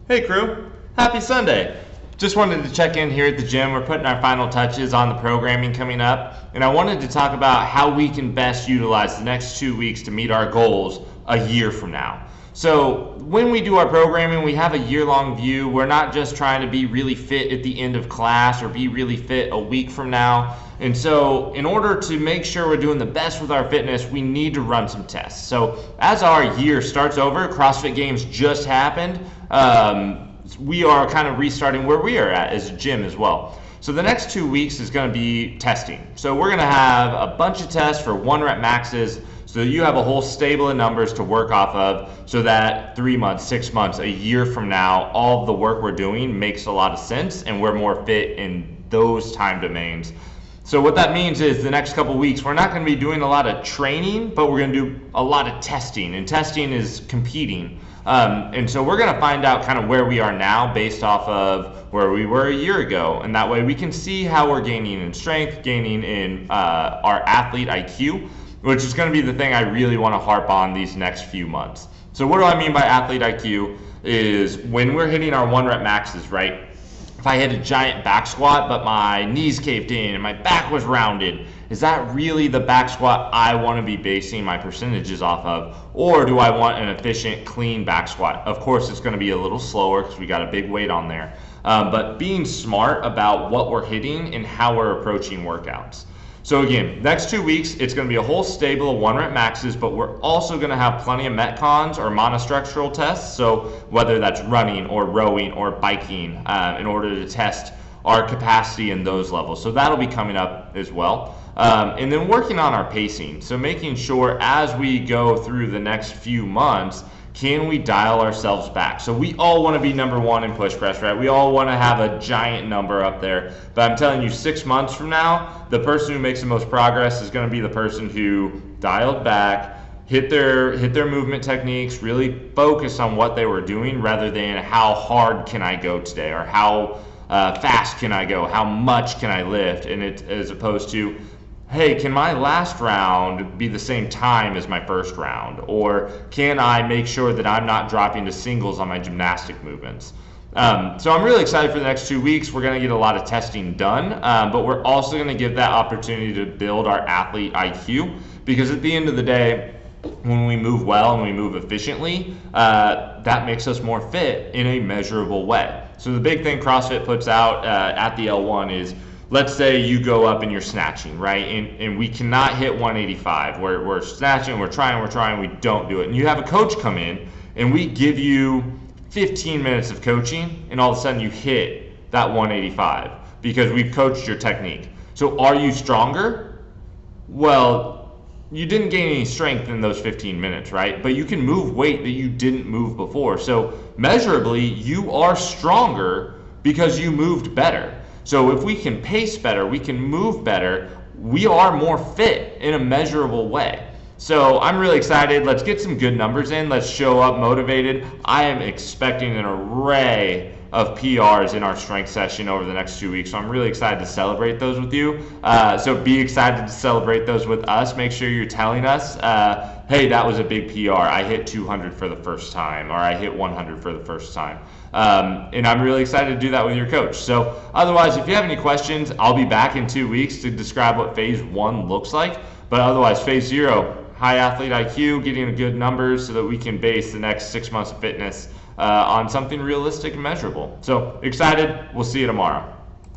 Hey crew, happy Sunday. Just wanted to check in here at the gym. We're putting our final touches on the programming coming up, and I wanted to talk about how we can best utilize the next 2 weeks to meet our goals a year from now. So when we do our programming, we have a year-long view. We're not just trying to be really fit at the end of class or be really fit a week from now. And so in order to make sure we're doing the best with our fitness, we need to run some tests. So as our year starts over, CrossFit Games just happened. We are kind of restarting where we are at as a gym as well. So the next 2 weeks is going to be testing. So we're going to have a bunch of tests for 1-rep maxes so that you have a whole stable of numbers to work off of, so that 3 months, 6 months, a year from now, all of the work we're doing makes a lot of sense and we're more fit in those time domains. So what that means is the next couple weeks, we're not going to be doing a lot of training, but we're going to do a lot of testing, and testing is competing. And so we're going to find out kind of where we are now based off of where we were a year ago. And that way we can see how we're gaining in strength, gaining in our athlete IQ, which is going to be the thing I really want to harp on these next few months. So what do I mean by athlete IQ is when we're hitting our 1-rep maxes, right? If I hit a giant back squat, but my knees caved in and my back was rounded, is that really the back squat I want to be basing my percentages off of? Or do I want an efficient, clean back squat? Of course, it's going to be a little slower because we got a big weight on there. But being smart about what we're hitting and how we're approaching workouts. So again, next 2 weeks, it's going to be a whole stable of 1-rep maxes, but we're also going to have plenty of metcons or monostructural tests. So whether that's running or rowing or biking, in order to test our capacity in those levels. So that'll be coming up as well. And then working on our pacing. So making sure as we go through the next few months, can we dial ourselves back? So we all want to be number one in push press, right? We all want to have a giant number up there. But I'm telling you, 6 months from now, the person who makes the most progress is going to be the person who dialed back, hit their movement techniques, really focus on what they were doing rather than how hard can I go today, or how fast can I go, how much can I lift, and it as opposed to, hey, can my last round be the same time as my first round? Or can I make sure that I'm not dropping to singles on my gymnastic movements? So I'm really excited for the next 2 weeks. We're going to get a lot of testing done, but we're also going to give that opportunity to build our athlete IQ, because at the end of the day, when we move well and we move efficiently, that makes us more fit in a measurable way. So the big thing CrossFit puts out at the L1 is, let's say you go up and you're snatching, right? And we cannot hit 185. We're snatching, we're trying, we don't do it. And you have a coach come in and we give you 15 minutes of coaching, and all of a sudden you hit that 185 because we've coached your technique. So are you stronger? Well, you didn't gain any strength in those 15 minutes, right? But you can move weight that you didn't move before. So measurably, you are stronger because you moved better. So if we can pace better, we can move better, we are more fit in a measurable way. So I'm really excited. Let's get some good numbers in. Let's show up motivated. I am expecting an array of PRs in our strength session over the next 2 weeks. So I'm really excited to celebrate those with you. So be excited to celebrate those with us. Make sure you're telling us, hey, that was a big PR. I hit 200 for the first time, or I hit 100 for the first time. And I'm really excited to do that with your coach. So otherwise, if you have any questions, I'll be back in 2 weeks to describe what phase 1 looks like. But otherwise, phase 0, high athlete IQ, getting good numbers so that we can base the next 6 months of fitness on something realistic and measurable. So excited. We'll see you tomorrow.